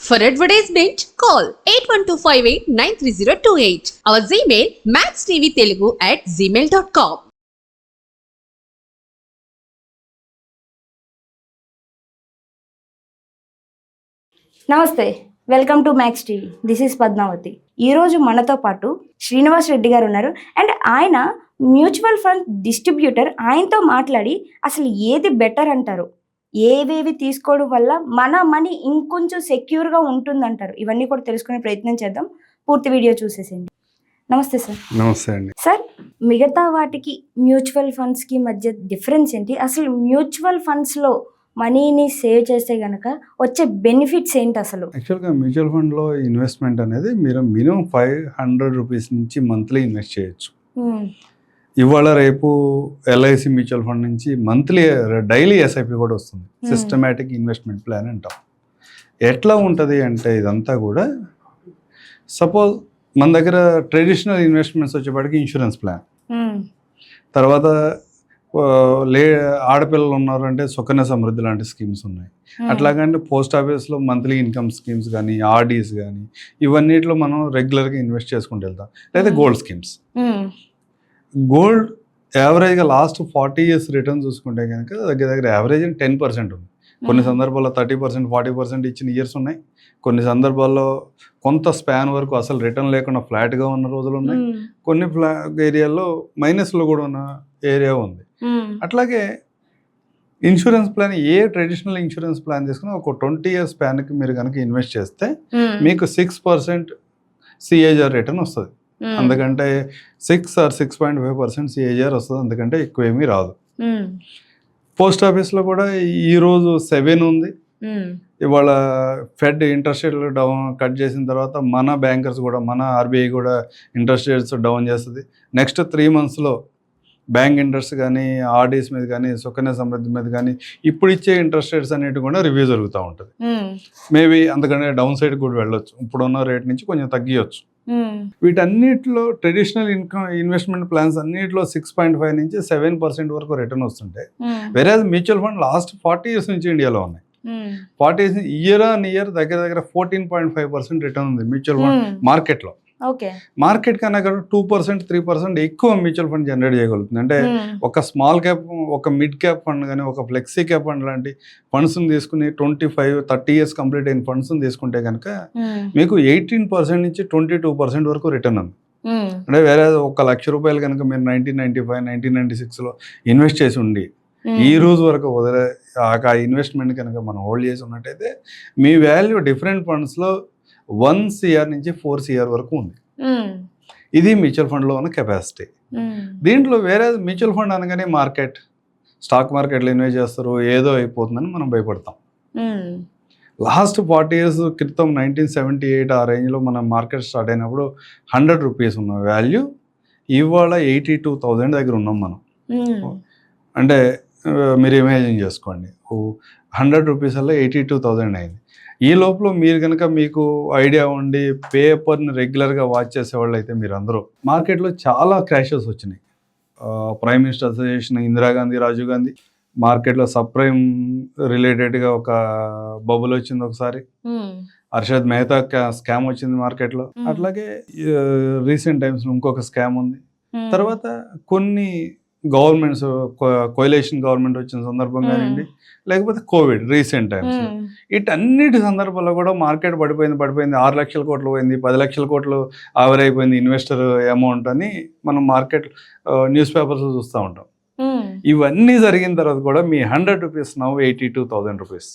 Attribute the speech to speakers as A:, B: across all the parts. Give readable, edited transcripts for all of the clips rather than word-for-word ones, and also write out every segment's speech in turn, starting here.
A: For advertisement, call 8125893028. Our Gmail maxtvtelugu@gmail.com.
B: నమస్తే, welcome to Max TV. This is Padmavathi. ఈరోజు మనతో పాటు శ్రీనివాస్ రెడ్డి గారు ఉన్నారు. అండ్ ఆయన మ్యూచువల్ ఫండ్ డిస్ట్రిబ్యూటర్. ఆయనతో మాట్లాడి అసలు ఏది బెటర్ అంటారు, ఏవేవి తీసుకోవడం వల్ల మన మనీ ఇంకొంచెం సెక్యూర్గా ఉంటుందంటారు, ఇవన్నీ కూడా తెలుసుకునే ప్రయత్నం చేద్దాం. పూర్తి వీడియో చూసేసేయండి. నమస్తే సార్.
C: నమస్తే అండి.
B: సార్, మిగతా వాటికి మ్యూచువల్ ఫండ్స్కి మధ్య డిఫరెన్స్ ఏంటి? అసలు మ్యూచువల్ ఫండ్స్లో మనీని సేవ్ చేస్తే కనుక వచ్చే బెనిఫిట్స్ ఏంటి అసలు?
C: యాక్చువల్గా మ్యూచువల్ ఫండ్లో ఇన్వెస్ట్మెంట్ అనేది మీరు మినిమం 500 రూపీస్ నుంచి మంత్లీ ఇన్వెస్ట్ చేయొచ్చు. ఇవాళ రేపు ఎల్ఐసి మ్యూచువల్ ఫండ్ నుంచి మంత్లీ డైలీ ఎస్ఐపి కూడా వస్తుంది. సిస్టమేటిక్ ఇన్వెస్ట్మెంట్ ప్లాన్ అంటాం. ఎట్లా ఉంటుంది అంటే ఇదంతా కూడా సపోజ్ మన దగ్గర ట్రెడిషనల్ ఇన్వెస్ట్మెంట్స్ వచ్చేప్పటికి ఇన్సూరెన్స్ ప్లాన్, తర్వాత ఆడపిల్లలు ఉన్నారు అంటే సుకన్య సమృద్ధి లాంటి స్కీమ్స్ ఉన్నాయి. అట్లాగంటే పోస్ట్ ఆఫీస్లో మంత్లీ ఇన్కమ్ స్కీమ్స్ కానీ ఆర్డీస్ కానీ ఇవన్నిట్లో మనం రెగ్యులర్గా ఇన్వెస్ట్ చేసుకుంటూ వెళ్తాం. లేదా గోల్డ్ స్కీమ్స్. గోల్డ్ యావరేజ్గా లాస్ట్ 40 years రిటర్న్ చూసుకుంటే కనుక దగ్గర దగ్గర యావరేజ్ 10% ఉంది. కొన్ని సందర్భాల్లో 30%, 40% ఇచ్చిన ఇయర్స్ ఉన్నాయి. కొన్ని సందర్భాల్లో కొంత స్పాన్ వరకు అసలు రిటర్న్ లేకుండా ఫ్లాట్గా ఉన్న రోజులు ఉన్నాయి. కొన్ని ఏరియాల్లో మైనస్లో కూడా ఉన్న ఏరియా ఉంది. అట్లాగే ఇన్సూరెన్స్ ప్లాన్, ఏ ట్రెడిషనల్ ఇన్సూరెన్స్ ప్లాన్ తీసుకున్నా ఒక 20 years స్పాన్కి మీరు కనుక ఇన్వెస్ట్ చేస్తే మీకు 6% సిఏజర్ రిటర్న్ వస్తుంది. అందుకంటే 6 or 6.5% సిఏజర్ వస్తుంది. అందుకంటే ఎక్కువ ఏమీ రాదు. పోస్ట్ ఆఫీస్లో కూడా ఈరోజు 7 ఉంది. ఇవాళ ఫెడ్ ఇంట్రెస్ట్ రేట్లు డౌన్ కట్ చేసిన తర్వాత మన బ్యాంకర్స్ కూడా, మన ఆర్బీఐ కూడా ఇంట్రెస్ట్ రేట్స్ డౌన్ చేస్తుంది. నెక్స్ట్ 3 monthsలో బ్యాంక్ ఇంట్రెస్ట్ కానీ, ఆర్డీస్ మీద కానీ, సుకన్య సమృద్ధి మీద కానీ ఇప్పుడు ఇచ్చే ఇంట్రెస్ట్ రేట్స్ అనేవి కూడా రివ్యూ జరుగుతూ ఉంటుంది. మేబీ అందుకనే డౌన్ సైడ్ కూడా వెళ్ళొచ్చు. ఇప్పుడున్న రేట్ నుంచి కొంచెం తగ్గియచ్చు. వీటన్నిటిలో ట్రెడిషనల్ ఇన్వెస్ట్మెంట్ ప్లాన్స్ అన్నిటిలో 6.5 నుంచి 7% వరకు రిటర్న్ వస్తుంటే, వేరే మ్యూచువల్ ఫండ్ లాస్ట్ 40 years నుంచి ఇండియాలో ఉన్నాయి. 40 years ఇయర్ ఆన్ ఇయర్ దగ్గర దగ్గర 14.5% రిటర్న్ ఉంది మ్యూచువల్ ఫండ్ మార్కెట్లో. మార్కెట్ కన్నా 2%, 3% ఎక్కువ మ్యూచువల్ ఫండ్ జనరేట్ చేయగలుగుతుంది. అంటే ఒక స్మాల్ క్యాప్, ఒక మిడ్ క్యాప్ ఫండ్ కానీ, ఒక ఫ్లెక్సీ క్యాప్ ఫండ్ లాంటి ఫండ్స్ని తీసుకుని 25-30 years కంప్లీట్ అయిన ఫండ్స్ని తీసుకుంటే కనుక మీకు 18% నుంచి 22% వరకు రిటర్న్ ఉంది. అంటే వేరే 1 లక్ష రూపాయలు కనుక మీరు 1995, 1996లో ఇన్వెస్ట్ చేసి ఉండి ఈ రోజు వరకు వదిలే ఆ ఇన్వెస్ట్మెంట్ కనుక మనం హోల్డ్ చేసి ఉన్నట్టయితే మీ వాల్యూ డిఫరెంట్ ఫండ్స్లో 1 CR నుంచి 4 CR వరకు ఉంది. ఇది మ్యూచువల్ ఫండ్లో ఉన్న కెపాసిటీ. దీంట్లో వేరే మ్యూచువల్ ఫండ్ అనగానే మార్కెట్, స్టాక్ మార్కెట్లో ఇన్వెస్ట్ చేస్తారు, ఏదో అయిపోతుందని మనం భయపడతాం. లాస్ట్ 40 years క్రితం 1978 ఆ రేంజ్లో మన మార్కెట్ స్టార్ట్ అయినప్పుడు 100 రూపీస్ ఉన్న వాల్యూ ఇవాళ 82,000 దగ్గర ఉన్నాం మనం. అంటే మీరు ఇమాజిన్ చేసుకోండి, 100 రూపీస్ వల్ల 82,000 అయింది. ఈ లోపల మీరు కనుక మీకు ఐడియా ఉండి పేపర్ని రెగ్యులర్గా వాచ్ చేసేవాళ్ళు అయితే మీరు అందరూ, మార్కెట్లో చాలా క్రాషెస్ వచ్చినాయి. Prime minister association, Indira Gandhi, Rajiv Gandhi, మార్కెట్లో సబ్ ప్రైమ్ రిలేటెడ్గా ఒక బబుల్ వచ్చింది ఒకసారి. హర్షద్ మెహతా స్కామ్ వచ్చింది మార్కెట్లో. అట్లాగే రీసెంట్ టైమ్స్లో ఇంకొక స్కామ్ ఉంది. తర్వాత కొన్ని గవర్నమెంట్స్, కోయలేషన్ గవర్నమెంట్ వచ్చిన సందర్భం కానివ్వండి, లేకపోతే కోవిడ్ రీసెంట్ టైమ్స్, వీటన్నిటి సందర్భంలో కూడా మార్కెట్ పడిపోయింది. 6 లక్షల కోట్లు పోయింది, 10 లక్షల కోట్లు ఆవిరైపోయింది ఇన్వెస్టర్ అమౌంట్ అని మనం మార్కెట్ న్యూస్ పేపర్స్ చూస్తూ ఉంటాం. ఇవన్నీ జరిగిన తర్వాత కూడా మీ 100 రూపీస్ నవ్వు 82,000 రూపీస్.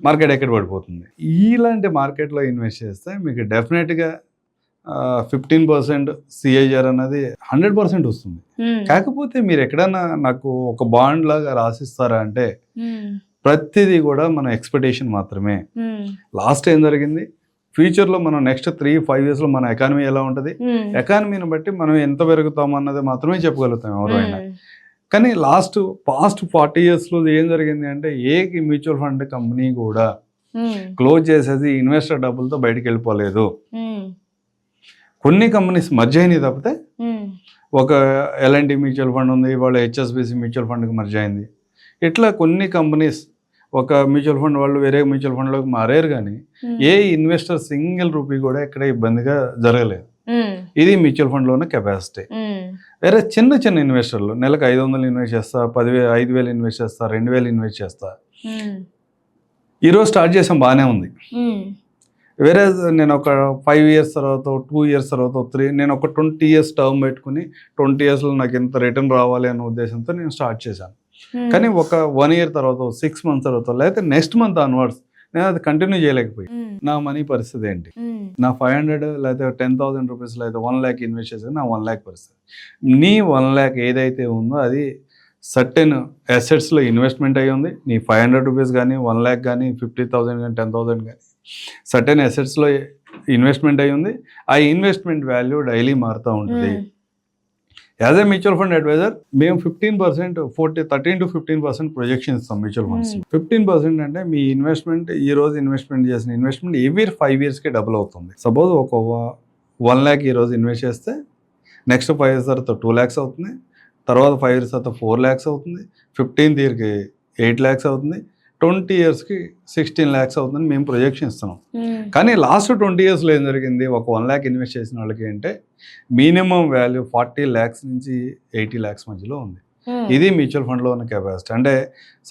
C: మార్కెట్ ఎక్కడ పడిపోతుంది? ఇలాంటి మార్కెట్లో ఇన్వెస్ట్ చేస్తే మీకు డెఫినెట్గా 15% సిఐఆర్ అనేది 100% వస్తుంది. కాకపోతే మీరు ఎక్కడన్నా నాకు ఒక బాండ్ లాగా రాసిస్తారా అంటే ప్రతిదీ కూడా మన ఎక్స్పెక్టేషన్ మాత్రమే. లాస్ట్ ఏం జరిగింది, ఫ్యూచర్లో మనం నెక్స్ట్ 3-5 yearsలో మన ఎకానమీ ఎలా ఉంటుంది, ఎకానమీని బట్టి మనం ఎంత పెరుగుతాం అన్నది మాత్రమే చెప్పగలుగుతాం ఎవరైనా. కానీ పాస్ట్ 40 yearsలో ఏం జరిగింది అంటే ఏ మ్యూచువల్ ఫండ్ కంపెనీ కూడా క్లోజ్ చేసేసి ఇన్వెస్టర్ డబ్బులతో బయటకు వెళ్ళిపోలేదు. కొన్ని కంపెనీస్ మర్జ్ అయినాయి తప్పితే, ఒక ఎల్ఎన్టీ మ్యూచువల్ ఫండ్ ఉంది, ఇవాళ హెచ్ఎస్బిసి మ్యూచువల్ ఫండ్కి మర్జ్ అయింది. ఇట్లా కొన్ని కంపెనీస్ ఒక మ్యూచువల్ ఫండ్ వాళ్ళు వేరే మ్యూచువల్ ఫండ్లోకి మారారు, కానీ ఏ ఇన్వెస్టర్ సింగిల్ రూపీ కూడా ఎక్కడ ఇబ్బందిగా జరగలేదు. ఇది మ్యూచువల్ ఫండ్లో ఉన్న కెపాసిటీ. వేరే చిన్న చిన్న ఇన్వెస్టర్లు నెలకు 500 ఇన్వెస్ట్ చేస్తా, 5,000 ఇన్వెస్ట్ చేస్తా, 2,000 ఇన్వెస్ట్ చేస్తా, ఈరోజు స్టార్ట్ చేసాం బాగానే ఉంది. వేరే నేను ఒక 5 years తర్వాత 2 years తర్వాత నేను ఒక 20 years టర్మ్ పెట్టుకుని 20 yearsలో నాకు ఎంత రిటర్న్ రావాలి అనే ఉద్దేశంతో నేను స్టార్ట్ చేశాను. కానీ ఒక 1 year తర్వాత 6 months తర్వాత లేకపోతే నెక్స్ట్ మంత్ ఆన్వర్డ్స్ నేను అది కంటిన్యూ చేయలేకపోయి నా మనీ పరిస్థితి ఏంటి, నా 500 లేకపోతే 10,000 రూపీస్ లేకపోతే 1 lakh ఇన్వెస్ట్ చేసి నా 1 lakh పరిస్థితి. నీ 1 lakh ఏదైతే ఉందో అది సర్టెన్ అసెట్స్లో ఇన్వెస్ట్మెంట్ అయ్యి ఉంది. నీ 500 రూపీస్ కానీ 1 lakh కానీ 50,000 కానీ 10,000 కానీ సర్టెన్ అసెట్స్లో ఇన్వెస్ట్మెంట్ అయ్యి ఉంది. ఆ ఇన్వెస్ట్మెంట్ వాల్యూ డైలీ మారుతూ ఉంటుంది. As a mutual fund advisor మేము 13% 13 to 15% ప్రొజెక్షన్ ఇస్తాం మ్యూచువల్ ఫండ్స్. 15% అంటే మీ ఇన్వెస్ట్మెంట్ ఈ రోజు ఇన్వెస్ట్మెంట్ చేసిన ఇన్వెస్ట్మెంట్ ఎవ్రీ 5 yearsకి డబుల్ అవుతుంది. సపోజ్ ఒక 1 lakh ఈరోజు ఇన్వెస్ట్ చేస్తే నెక్స్ట్ 5 years తర్వాత 2 lakhs అవుతుంది, తర్వాత 5 years తర్వాత 4 lakhs అవుతుంది, 15th yearకి 8 lakhs అవుతుంది, 20 yearsకి 16 lakhs అవుతుందని మేము ప్రొజెక్షన్ ఇస్తున్నాం. కానీ లాస్ట్ 20 yearsలో ఏం జరిగింది, ఒక 1 lakh ఇన్వెస్ట్ చేసిన వాళ్ళకి అంటే మినిమం వాల్యూ 40 lakhs నుంచి 80 lakhs మధ్యలో ఉంది. ఇది మ్యూచువల్ ఫండ్లో ఉన్న కెపాసిటీ. అంటే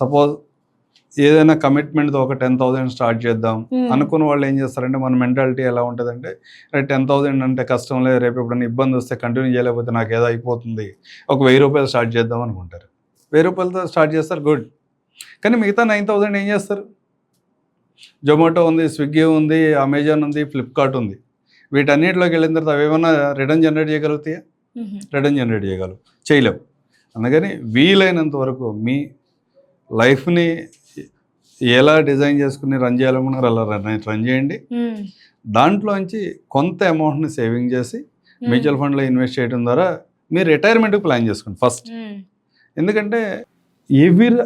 C: సపోజ్ ఏదైనా కమిట్మెంట్తో ఒక 10,000 స్టార్ట్ చేద్దాం అనుకున్న వాళ్ళు ఏం చేస్తారంటే, మన మెంటాలిటీ ఎలా ఉంటుందంటే 10,000 అంటే కష్టం లేదు, రేపు ఎప్పుడైనా ఇబ్బంది వస్తే కంటిన్యూ చేయలేకపోతే నాకు ఏదో అయిపోతుంది, ఒక 1,000 రూపాయలు స్టార్ట్ చేద్దాం అనుకుంటారు. 1,000 రూపాయలతో స్టార్ట్ చేస్తారు, గుడ్. కానీ మిగతా 9,000 ఏం చేస్తారు? జొమాటో ఉంది, స్విగ్గీ ఉంది, అమెజాన్ ఉంది, ఫ్లిప్కార్ట్ ఉంది. వీటన్నిటిలోకి వెళ్ళిన తర్వాత అవి ఏమన్నా రిటర్న్ జనరేట్ చేయగలుగుతాయా? రిటర్న్ జనరేట్ చేయలేవు. అందుకని వీలైనంత వరకు మీ లైఫ్ని ఎలా డిజైన్ చేసుకుని రన్ చేయాలనుకున్నారో అలా రన్ చేయండి. దాంట్లోంచి కొంత అమౌంట్ని సేవింగ్ చేసి మ్యూచువల్ ఫండ్లో ఇన్వెస్ట్ చేయడం ద్వారా మీరు రిటైర్మెంట్కి ప్లాన్ చేసుకోండి ఫస్ట్. ఎందుకంటే ఎవరి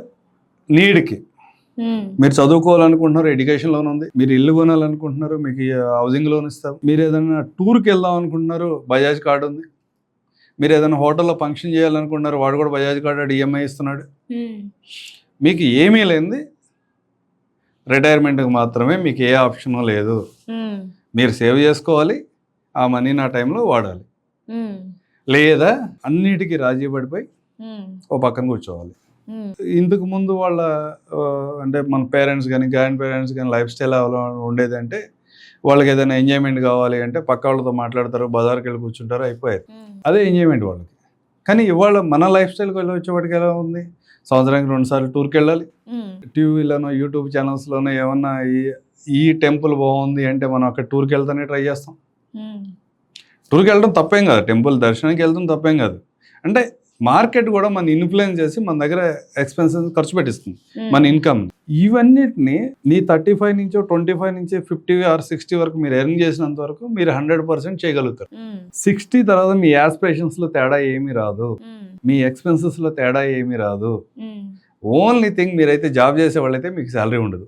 C: నీడ్కి మీరు చదువుకోవాలనుకుంటున్నారు, ఎడ్యుకేషన్ లోన్ ఉంది, మీరు ఇల్లు కొనాలనుకుంటున్నారు, మీకు హౌసింగ్ లోన్ ఇస్తాం, మీరు ఏదైనా టూర్కి వెళ్దాం అనుకుంటున్నారు, బజాజ్ కార్డు ఉంది, మీరు ఏదైనా హోటల్లో ఫంక్షన్ చేయాలనుకుంటున్నారు, వాడు కూడా బజాజ్ కార్డు ఈఎంఐ ఇస్తున్నాడు. మీకు ఏమీ లేనిది రిటైర్మెంట్కి మాత్రమే, మీకు ఏ ఆప్షన్ లేదు. మీరు సేవ్ చేసుకోవాలి, ఆ మనీ నా టైంలో వాడాలి, లేదా అన్నిటికీ రాజీ పడిపోయి ఓ పక్కన కూర్చోవాలి. ఇంతకు ముందు వాళ్ళ అంటే మన పేరెంట్స్ కానీ గ్రాండ్ పేరెంట్స్ కానీ లైఫ్ స్టైల్ ఉండేది అంటే వాళ్ళకి ఏదైనా ఎంజాయ్మెంట్ కావాలి అంటే పక్క వాళ్ళతో మాట్లాడతారు, బజార్కి వెళ్ళి కూర్చుంటారు, అయిపోయారు. అదే ఎంజాయ్మెంట్ వాళ్ళకి. కానీ ఇవాళ మన లైఫ్ స్టైల్కి వెళ్ళి వచ్చేవాడికి ఎలా ఉంది, సంవత్సరానికి 2 సార్లు టూర్కి వెళ్ళాలి, టీవీలోనో యూట్యూబ్ ఛానల్స్లోనో ఏమన్నా ఈ టెంపుల్ బాగుంది అంటే మనం అక్కడ టూర్కి వెళ్తానే ట్రై చేస్తాం. టూర్కి వెళ్ళడం తప్పేం కాదు, టెంపుల్ దర్శనానికి వెళ్తాం తప్పేం కాదు. అంటే మార్కెట్ కూడా మన ఇన్ఫ్లుయెన్స్ చేసి మన దగ్గర ఎక్స్పెన్సెస్ ఖర్చు పెట్టిస్తుంది, మన ఇన్కమ్. ఇవన్నిటిని నీ 35 నుంచో 25 నుంచి 50 or 60 వరకు మీరు ఎర్న్ చేసినంత వరకు మీరు 100% చేయగలుగుతారు. 60 తర్వాత మీ యాస్పిరేషన్స్లో తేడా ఏమీ రాదు, మీ ఎక్స్పెన్సెస్లో తేడా ఏమీ రాదు. ఓన్లీ థింగ్ మీరైతే జాబ్ చేసే వాళ్ళైతే మీకు శాలరీ ఉండదు.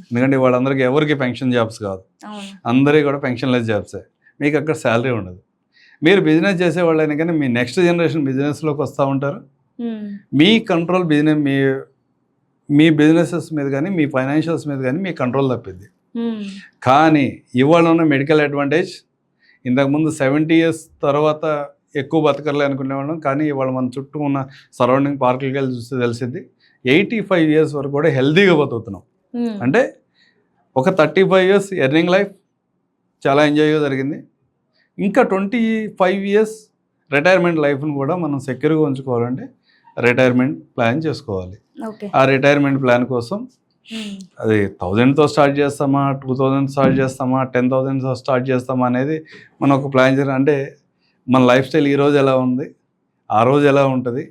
C: ఎందుకంటే వాళ్ళందరికీ ఎవరికి పెన్షన్ జాబ్స్ కాదు, అందరికీ కూడా పెన్షన్లెస్ జాబ్సే, మీకు అక్కడ శాలరీ ఉండదు. మీరు బిజినెస్ చేసేవాళ్ళైనా కానీ మీ నెక్స్ట్ జనరేషన్ బిజినెస్లోకి వస్తూ ఉంటారు. మీ కంట్రోల్ బిజినెస్ మీ బిజినెసెస్ మీద కానీ మీ ఫైనాన్షియల్స్ మీద కానీ మీ కంట్రోల్ తప్పింది. కానీ ఇవాళ ఉన్న మెడికల్ అడ్వాంటేజ్, ఇంతకుముందు 70 years తర్వాత ఎక్కువ బతకర్లే అనుకునేవాళ్ళం, కానీ ఇవాళ మన చుట్టూ ఉన్న సరౌండింగ్ పార్కులకి వెళ్ళి చూస్తే తెలిసింది 85 years వరకు కూడా హెల్తీగా బతుకుతున్నాం. అంటే ఒక 35 years ఎర్నింగ్ లైఫ్ చాలా ఎంజాయ్గా జరిగింది. ఇంకా 25 years రిటైర్మెంట్ లైఫ్ను కూడా మనం సెక్యూర్గా ఉంచుకోవాలంటే రిటైర్మెంట్ ప్లాన్ చేసుకోవాలి. ఆ రిటైర్మెంట్ ప్లాన్ కోసం అది 1000తో స్టార్ట్ చేస్తామా, 2000 స్టార్ట్ చేస్తామా, 10,000 స్టార్ట్ చేస్తామా అనేది మనం ఒక ప్లాన్ చేయాలి. అంటే మన లైఫ్ స్టైల్ ఈరోజు ఎలా ఉంది, ఆ రోజు ఎలా ఉంటుంది,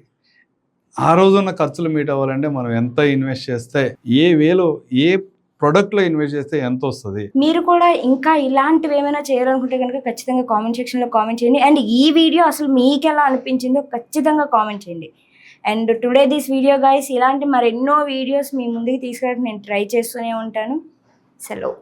C: ఆ రోజు ఉన్న ఖర్చులు మీట్ అవ్వాలంటే మనం ఎంత ఇన్వెస్ట్ చేస్తే, ఏ వేలో ఏ ప్రొడక్ట్లో ఇన్వెస్ట్ చేస్తే ఎంత వస్తుంది.
B: మీరు కూడా ఇంకా ఇలాంటివి ఏమైనా చేయాలనుకుంటే కనుక ఖచ్చితంగా కామెంట్ సెక్షన్లో కామెంట్ చేయండి. అండ్ ఈ వీడియో అసలు మీకు ఎలా అనిపించిందో ఖచ్చితంగా కామెంట్ చేయండి. And today this video guys, ఇలాంటి మరెన్నో వీడియోస్ మీ ముందుకు తీసుకురావడానికి నేను ట్రై చేస్తూనే ఉంటాను. సెలవు.